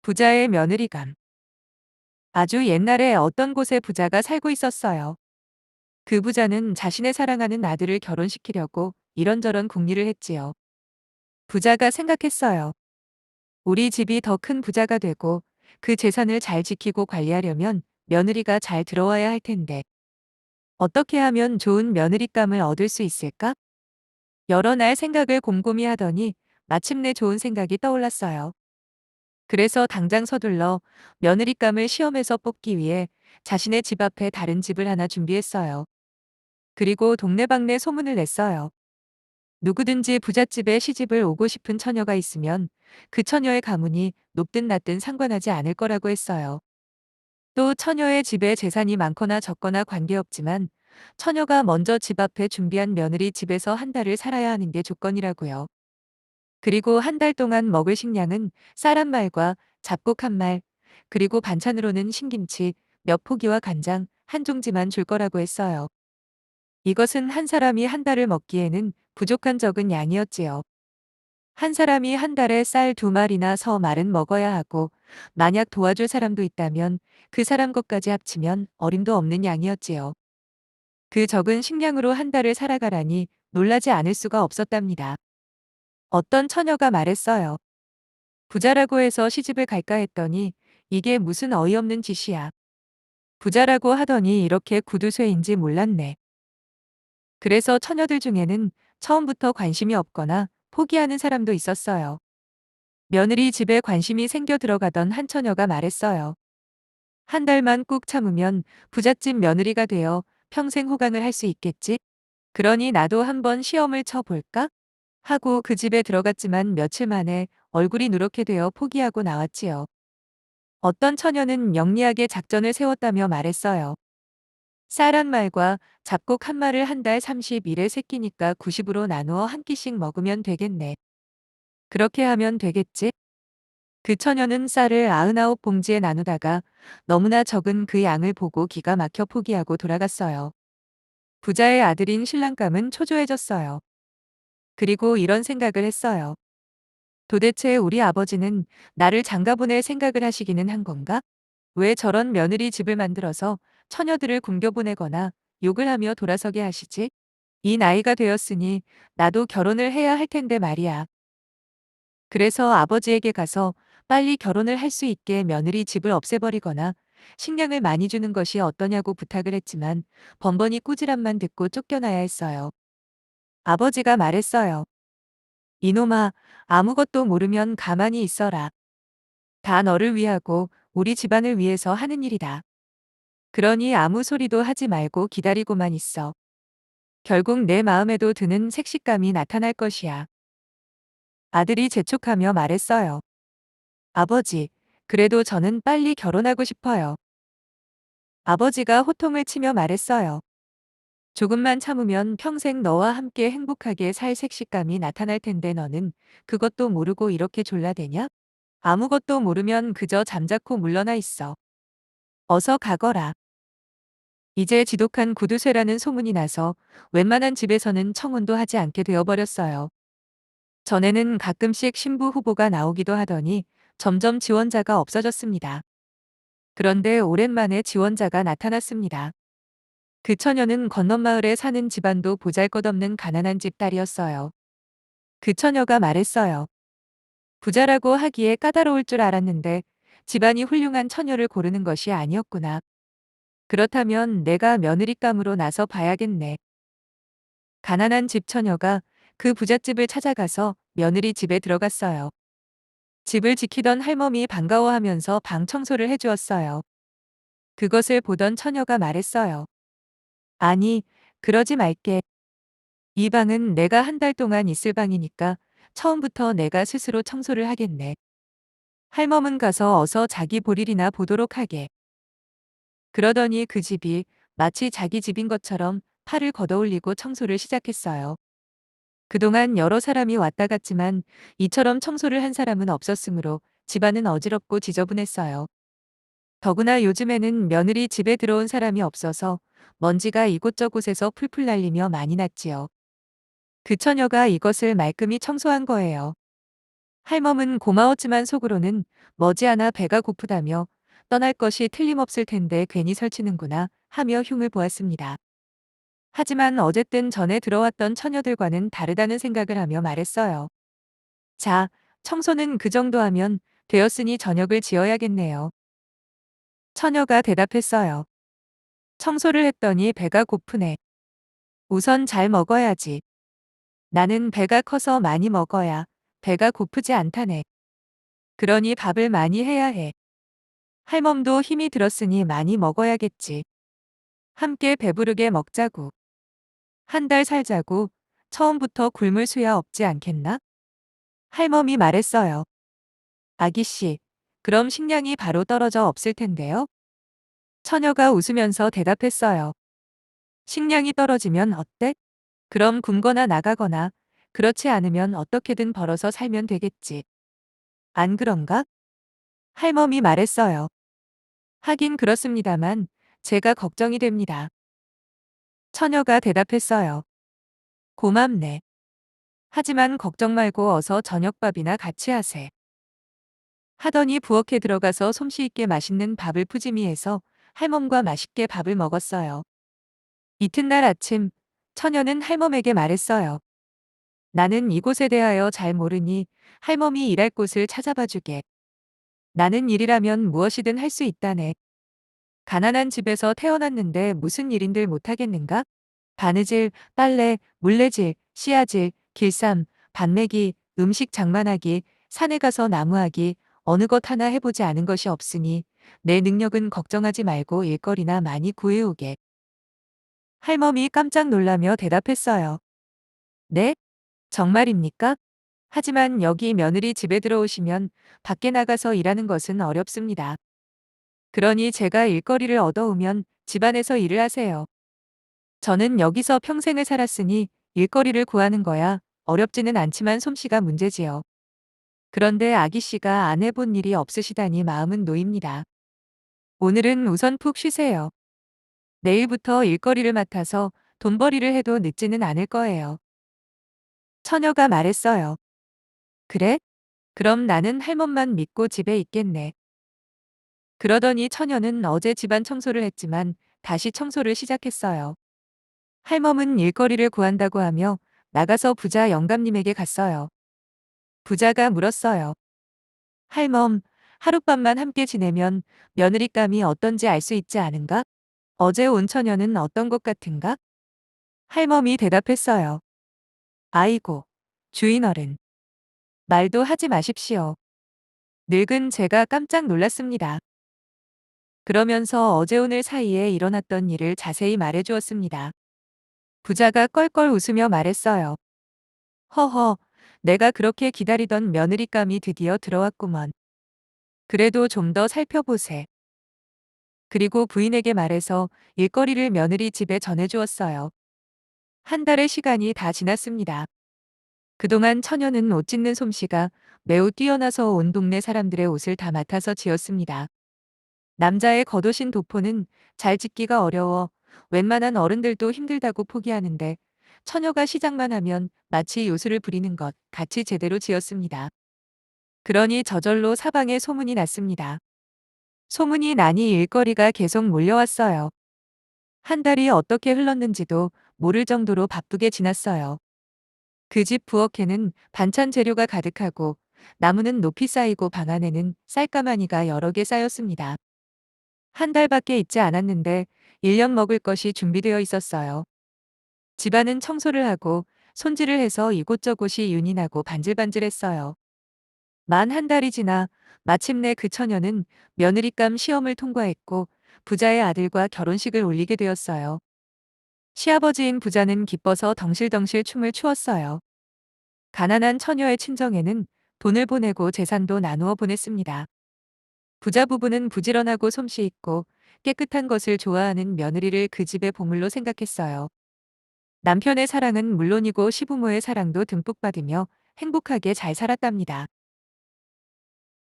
부자의 며느리감. 아주 옛날에 어떤 곳에 부자가 살고 있었어요. 그 부자는 자신의 사랑하는 아들을 결혼시키려고 이런저런 궁리를 했지요. 부자가 생각했어요. 우리 집이 더 큰 부자가 되고 그 재산을 잘 지키고 관리하려면 며느리가 잘 들어와야 할 텐데 어떻게 하면 좋은 며느리감을 얻을 수 있을까? 여러 날 생각을 곰곰이 하더니 마침내 좋은 생각이 떠올랐어요. 그래서 당장 서둘러 며느리감을 시험에서 뽑기 위해 자신의 집 앞에 다른 집을 하나 준비했어요. 그리고 동네방네 소문을 냈어요. 누구든지 부잣집에 시집을 오고 싶은 처녀가 있으면 그 처녀의 가문이 높든 낮든 상관하지 않을 거라고 했어요. 또 처녀의 집에 재산이 많거나 적거나 관계없지만 처녀가 먼저 집 앞에 준비한 며느리 집에서 한 달을 살아야 하는 게 조건이라고요. 그리고 한 달 동안 먹을 식량은 쌀 한 말과 잡곡 한 말, 그리고 반찬으로는 신김치, 몇 포기와 간장 한 종지만 줄 거라고 했어요. 이것은 한 사람이 한 달을 먹기에는 부족한 적은 양이었지요. 한 사람이 한 달에 쌀 두 마리나 서 말은 먹어야 하고, 만약 도와줄 사람도 있다면 그 사람 것까지 합치면 어림도 없는 양이었지요. 그 적은 식량으로 한 달을 살아가라니 놀라지 않을 수가 없었답니다. 어떤 처녀가 말했어요. 부자라고 해서 시집을 갈까 했더니 이게 무슨 어이없는 짓이야. 부자라고 하더니 이렇게 구두쇠인지 몰랐네. 그래서 처녀들 중에는 처음부터 관심이 없거나 포기하는 사람도 있었어요. 며느리 집에 관심이 생겨 들어가던 한 처녀가 말했어요. 한 달만 꾹 참으면 부잣집 며느리가 되어 평생 호강을 할 수 있겠지? 그러니 나도 한번 시험을 쳐볼까? 하고 그 집에 들어갔지만 며칠 만에 얼굴이 누렇게 되어 포기하고 나왔지요. 어떤 처녀는 영리하게 작전을 세웠다며 말했어요. 쌀 한 말과 잡곡 한 말을 한 달 30일에 세 끼니까 90으로 나누어 한 끼씩 먹으면 되겠네. 그렇게 하면 되겠지? 그 처녀는 쌀을 99 봉지에 나누다가 너무나 적은 그 양을 보고 기가 막혀 포기하고 돌아갔어요. 부자의 아들인 신랑감은 초조해졌어요. 그리고 이런 생각을 했어요. 도대체 우리 아버지는 나를 장가보낼 생각을 하시기는 한 건가? 왜 저런 며느리 집을 만들어서 처녀들을 굶겨보내거나 욕을 하며 돌아서게 하시지? 이 나이가 되었으니 나도 결혼을 해야 할 텐데 말이야. 그래서 아버지에게 가서 빨리 결혼을 할 수 있게 며느리 집을 없애버리거나 식량을 많이 주는 것이 어떠냐고 부탁을 했지만 번번이 꾸지람만 듣고 쫓겨나야 했어요. 아버지가 말했어요. 이놈아, 아무것도 모르면 가만히 있어라. 다 너를 위하고 우리 집안을 위해서 하는 일이다. 그러니 아무 소리도 하지 말고 기다리고만 있어. 결국 내 마음에도 드는 색식감이 나타날 것이야. 아들이 재촉하며 말했어요. 아버지, 그래도 저는 빨리 결혼하고 싶어요. 아버지가 호통을 치며 말했어요. 조금만 참으면 평생 너와 함께 행복하게 살 색식감이 나타날 텐데 너는 그것도 모르고 이렇게 졸라대냐? 아무것도 모르면 그저 잠자코 물러나 있어. 어서 가거라. 이제 지독한 구두쇠라는 소문이 나서 웬만한 집에서는 청혼도 하지 않게 되어버렸어요. 전에는 가끔씩 신부 후보가 나오기도 하더니 점점 지원자가 없어졌습니다. 그런데 오랜만에 지원자가 나타났습니다. 그 처녀는 건넌마을에 사는 집안도 보잘것없는 가난한 집 딸이었어요. 그 처녀가 말했어요. 부자라고 하기에 까다로울 줄 알았는데 집안이 훌륭한 처녀를 고르는 것이 아니었구나. 그렇다면 내가 며느리감으로 나서 봐야겠네. 가난한 집 처녀가 그 부잣집을 찾아가서 며느리 집에 들어갔어요. 집을 지키던 할멈이 반가워하면서 방 청소를 해주었어요. 그것을 보던 처녀가 말했어요. 아니, 그러지 말게. 이 방은 내가 한 달 동안 있을 방이니까 처음부터 내가 스스로 청소를 하겠네. 할멈은 가서 어서 자기 볼일이나 보도록 하게. 그러더니 그 집이 마치 자기 집인 것처럼 팔을 걷어올리고 청소를 시작했어요. 그동안 여러 사람이 왔다 갔지만 이처럼 청소를 한 사람은 없었으므로 집안은 어지럽고 지저분했어요. 더구나 요즘에는 며느리 집에 들어온 사람이 없어서 먼지가 이곳저곳에서 풀풀 날리며 많이 났지요. 그 처녀가 이것을 말끔히 청소한 거예요. 할멈은 고마웠지만 속으로는 머지않아 배가 고프다며 떠날 것이 틀림없을 텐데 괜히 설치는구나 하며 흉을 보았습니다. 하지만 어쨌든 전에 들어왔던 처녀들과는 다르다는 생각을 하며 말했어요. 자, 청소는 그 정도 하면 되었으니 저녁을 지어야겠네요. 처녀가 대답했어요. 청소를 했더니 배가 고프네. 우선 잘 먹어야지. 나는 배가 커서 많이 먹어야 배가 고프지 않다네. 그러니 밥을 많이 해야 해. 할멈도 힘이 들었으니 많이 먹어야겠지. 함께 배부르게 먹자고. 한 달 살자고. 처음부터 굶을 수야 없지 않겠나? 할멈이 말했어요. 아기씨, 그럼 식량이 바로 떨어져 없을 텐데요? 처녀가 웃으면서 대답했어요. 식량이 떨어지면 어때? 그럼 굶거나 나가거나, 그렇지 않으면 어떻게든 벌어서 살면 되겠지. 안 그런가? 할멈이 말했어요. 하긴 그렇습니다만, 제가 걱정이 됩니다. 처녀가 대답했어요. 고맙네. 하지만 걱정 말고 어서 저녁밥이나 같이 하세. 하더니 부엌에 들어가서 솜씨 있게 맛있는 밥을 푸짐히 해서 할멈과 맛있게 밥을 먹었어요. 이튿날 아침, 처녀는 할멈에게 말했어요. 나는 이곳에 대하여 잘 모르니 할멈이 일할 곳을 찾아봐 주게. 나는 일이라면 무엇이든 할 수 있다네. 가난한 집에서 태어났는데 무슨 일인들 못하겠는가? 바느질, 빨래, 물레질, 씨앗질, 길쌈, 밭매기, 음식 장만하기, 산에 가서 나무하기, 어느 것 하나 해보지 않은 것이 없으니 내 능력은 걱정하지 말고 일거리나 많이 구해오게. 할멈이 깜짝 놀라며 대답했어요. 네? 정말입니까? 하지만 여기 며느리 집에 들어오시면 밖에 나가서 일하는 것은 어렵습니다. 그러니 제가 일거리를 얻어오면 집안에서 일을 하세요. 저는 여기서 평생을 살았으니 일거리를 구하는 거야 어렵지는 않지만 솜씨가 문제지요. 그런데 아기 씨가 안 해본 일이 없으시다니 마음은 놓입니다. 오늘은 우선 푹 쉬세요. 내일부터 일거리를 맡아서 돈벌이를 해도 늦지는 않을 거예요. 처녀가 말했어요. 그래? 그럼 나는 할멈만 믿고 집에 있겠네. 그러더니 처녀는 어제 집안 청소를 했지만 다시 청소를 시작했어요. 할멈은 일거리를 구한다고 하며 나가서 부자 영감님에게 갔어요. 부자가 물었어요. 할멈, 하룻밤만 함께 지내면 며느리감이 어떤지 알 수 있지 않은가? 어제 온 처녀는 어떤 것 같은가? 할멈이 대답했어요. 아이고, 주인 어른. 말도 하지 마십시오. 늙은 제가 깜짝 놀랐습니다. 그러면서 어제 오늘 사이에 일어났던 일을 자세히 말해 주었습니다. 부자가 껄껄 웃으며 말했어요. 허허, 내가 그렇게 기다리던 며느리감이 드디어 들어왔구먼. 그래도 좀 더 살펴보세. 그리고 부인에게 말해서 일거리를 며느리 집에 전해주었어요. 한 달의 시간이 다 지났습니다. 그동안 처녀는 옷 짓는 솜씨가 매우 뛰어나서 온 동네 사람들의 옷을 다 맡아서 지었습니다. 남자의 겉옷인 도포는 잘 짓기가 어려워 웬만한 어른들도 힘들다고 포기하는데 처녀가 시작만 하면 마치 요술을 부리는 것 같이 제대로 지었습니다. 그러니 저절로 사방에 소문이 났습니다. 소문이 나니 일거리가 계속 몰려왔어요. 한 달이 어떻게 흘렀는지도 모를 정도로 바쁘게 지났어요. 그 집 부엌에는 반찬 재료가 가득하고 나무는 높이 쌓이고 방 안에는 쌀가마니가 여러 개 쌓였습니다. 한 달밖에 있지 않았는데 1년 먹을 것이 준비되어 있었어요. 집안은 청소를 하고 손질을 해서 이곳저곳이 윤이 나고 반질반질했어요. 만 한 달이 지나 마침내 그 처녀는 며느리감 시험을 통과했고 부자의 아들과 결혼식을 올리게 되었어요. 시아버지인 부자는 기뻐서 덩실덩실 춤을 추었어요. 가난한 처녀의 친정에는 돈을 보내고 재산도 나누어 보냈습니다. 부자 부부는 부지런하고 솜씨 있고 깨끗한 것을 좋아하는 며느리를 그 집의 보물로 생각했어요. 남편의 사랑은 물론이고 시부모의 사랑도 듬뿍 받으며 행복하게 잘 살았답니다.